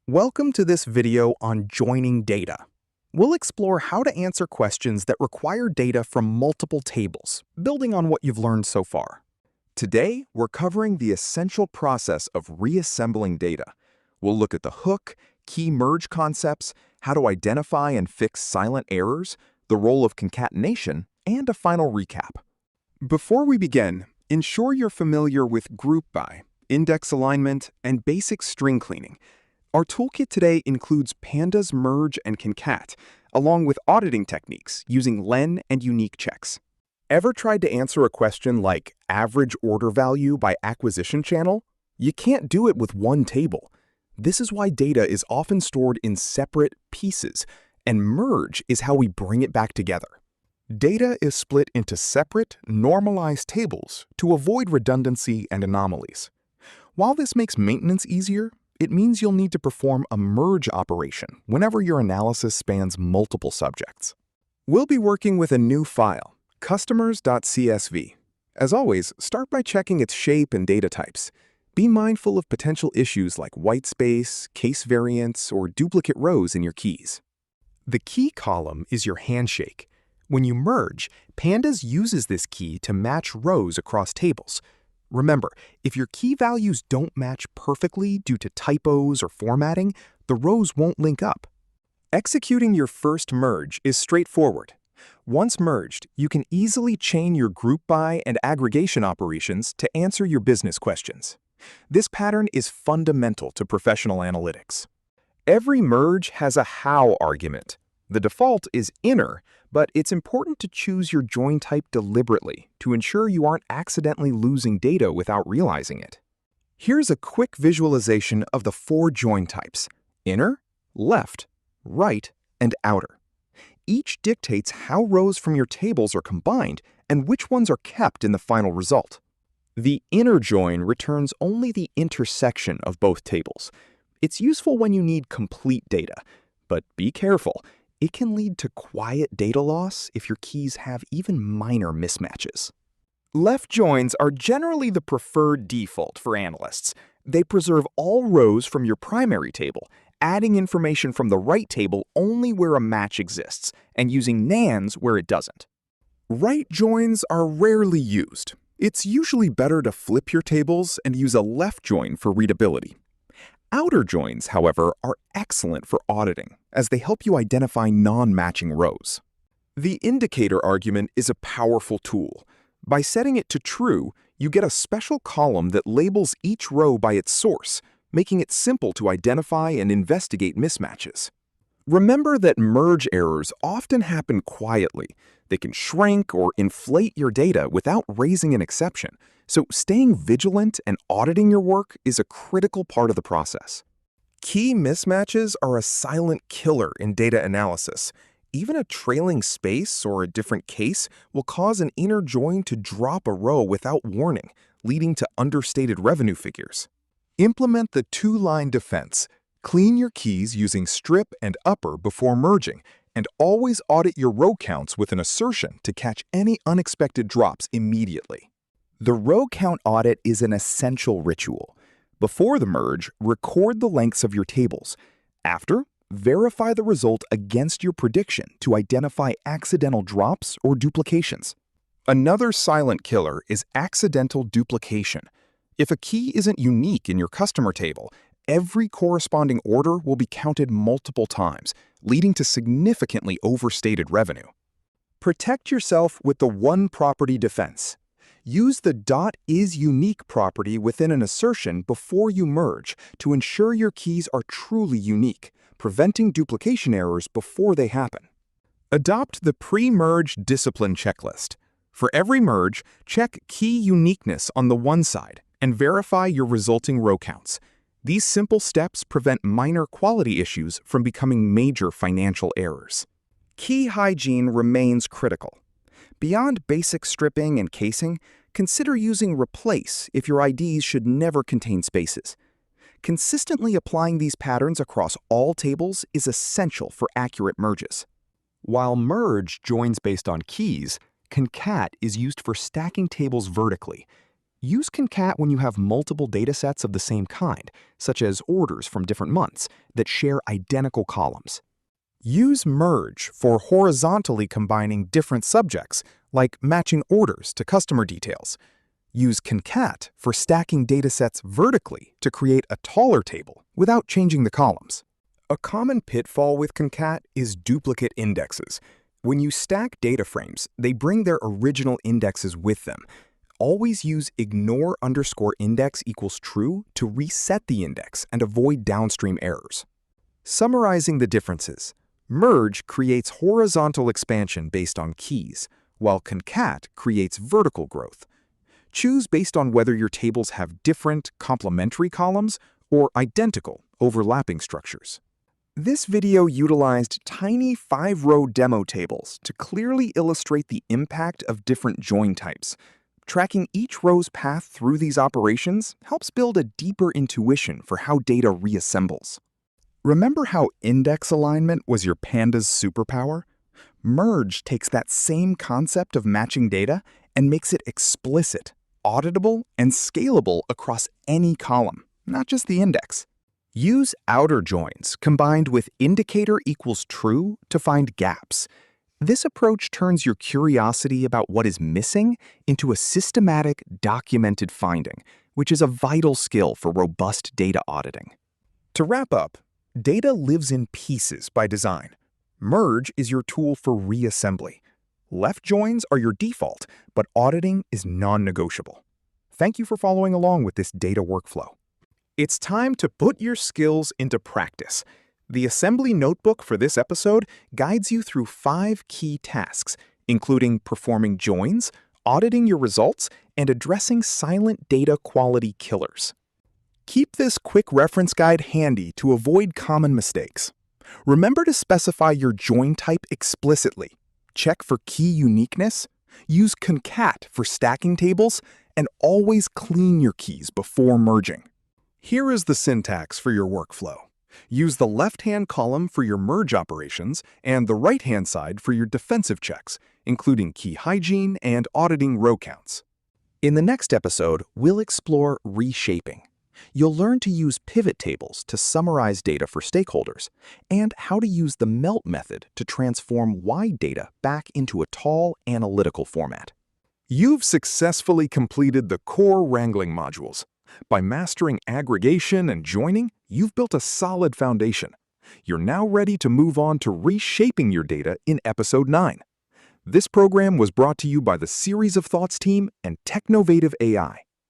Welcome to this video on joining data. We'll explore how to answer questions that require data from multiple tables, building on what you've learned so far. Today, we're covering the essential process of reassembling data. We'll look at the hook, key merge concepts, how to identify and fix silent errors, the role of concatenation, and a final recap. Before we begin, ensure you're familiar with group by, index alignment, and basic string cleaning. Our toolkit today includes Pandas, merge, and concat, along with auditing techniques using len and unique checks. Ever tried to answer a question like average order value by acquisition channel? You can't do it with one table. This is why data is often stored in separate pieces, and merge is how we bring it back together. Data is split into separate, normalized tables to avoid redundancy and anomalies. While this makes maintenance easier, it means you'll need to perform a merge operation whenever your analysis spans multiple subjects. We'll be working with a new file, customers.csv. As always, start by checking its shape and data types. Be mindful of potential issues like white space, case variants, or duplicate rows in your keys. The key column is your handshake. When you merge, Pandas uses this key to match rows across tables. Remember, if your key values don't match perfectly due to typos or formatting, the rows won't link up. Executing your first merge is straightforward. Once merged, you can easily chain your group by and aggregation operations to answer your business questions. This pattern is fundamental to professional analytics. Every merge has a how argument. The default is inner, but it's important to choose your join type deliberately to ensure you aren't accidentally losing data without realizing it. Here's a quick visualization of the 4 join types: inner, left, right, and outer. Each dictates how rows from your tables are combined and which ones are kept in the final result. The inner join returns only the intersection of both tables. It's useful when you need complete data, but be careful. It can lead to quiet data loss if your keys have even minor mismatches. Left joins are generally the preferred default for analysts. They preserve all rows from your primary table, adding information from the right table only where a match exists, and using nans where it doesn't. Right joins are rarely used. It's usually better to flip your tables and use a left join for readability. Outer joins, however, are excellent for auditing, as they help you identify non-matching rows. The indicator argument is a powerful tool. By setting it to true, you get a special column that labels each row by its source, making it simple to identify and investigate mismatches. Remember that merge errors often happen quietly. They can shrink or inflate your data without raising an exception. So staying vigilant and auditing your work is a critical part of the process. Key mismatches are a silent killer in data analysis. Even a trailing space or a different case will cause an inner join to drop a row without warning, leading to understated revenue figures. Implement the 2-line defense. Clean your keys using strip and upper before merging, and always audit your row counts with an assertion to catch any unexpected drops immediately. The row count audit is an essential ritual. Before the merge, record the lengths of your tables. After, verify the result against your prediction to identify accidental drops or duplications. Another silent killer is accidental duplication. If a key isn't unique in your customer table, every corresponding order will be counted multiple times, leading to significantly overstated revenue. Protect yourself with the one-property defense. Use the .isUnique property within an assertion before you merge to ensure your keys are truly unique, preventing duplication errors before they happen. Adopt the pre-merge discipline checklist. For every merge, check key uniqueness on the one side and verify your resulting row counts. These simple steps prevent minor quality issues from becoming major financial errors. Key hygiene remains critical. Beyond basic stripping and casing, consider using replace if your IDs should never contain spaces. Consistently applying these patterns across all tables is essential for accurate merges. While merge joins based on keys, concat is used for stacking tables vertically. Use concat when you have multiple datasets of the same kind, such as orders from different months, that share identical columns. Use merge for horizontally combining different subjects, like matching orders to customer details. Use concat for stacking datasets vertically to create a taller table without changing the columns. A common pitfall with concat is duplicate indexes. When you stack data frames, they bring their original indexes with them. Always use ignore_index equals true to reset the index and avoid downstream errors. Summarizing the differences, merge creates horizontal expansion based on keys, while concat creates vertical growth. Choose based on whether your tables have different, complementary columns or identical, overlapping structures. This video utilized tiny 5-row demo tables to clearly illustrate the impact of different join types. Tracking each row's path through these operations helps build a deeper intuition for how data reassembles. Remember how index alignment was your Pandas superpower? Merge takes that same concept of matching data and makes it explicit, auditable, and scalable across any column, not just the index. Use outer joins combined with indicator equals true to find gaps. This approach turns your curiosity about what is missing into a systematic, documented finding, which is a vital skill for robust data auditing. To wrap up, data lives in pieces by design. Merge is your tool for reassembly. Left joins are your default, but auditing is non-negotiable. Thank you for following along with this data workflow. It's time to put your skills into practice. The assembly notebook for this episode guides you through 5 key tasks, including performing joins, auditing your results, and addressing silent data quality killers. Keep this quick reference guide handy to avoid common mistakes. Remember to specify your join type explicitly. Check for key uniqueness, use concat for stacking tables, and always clean your keys before merging. Here is the syntax for your workflow. Use the left-hand column for your merge operations and the right-hand side for your defensive checks, including key hygiene and auditing row counts. In the next episode, we'll explore reshaping. You'll learn to use pivot tables to summarize data for stakeholders, and how to use the melt method to transform wide data back into a tall, analytical format. You've successfully completed the core wrangling modules. By mastering aggregation and joining, you've built a solid foundation. You're now ready to move on to reshaping your data in Episode 9. This program was brought to you by the Series of Thoughts team and Technovative AI.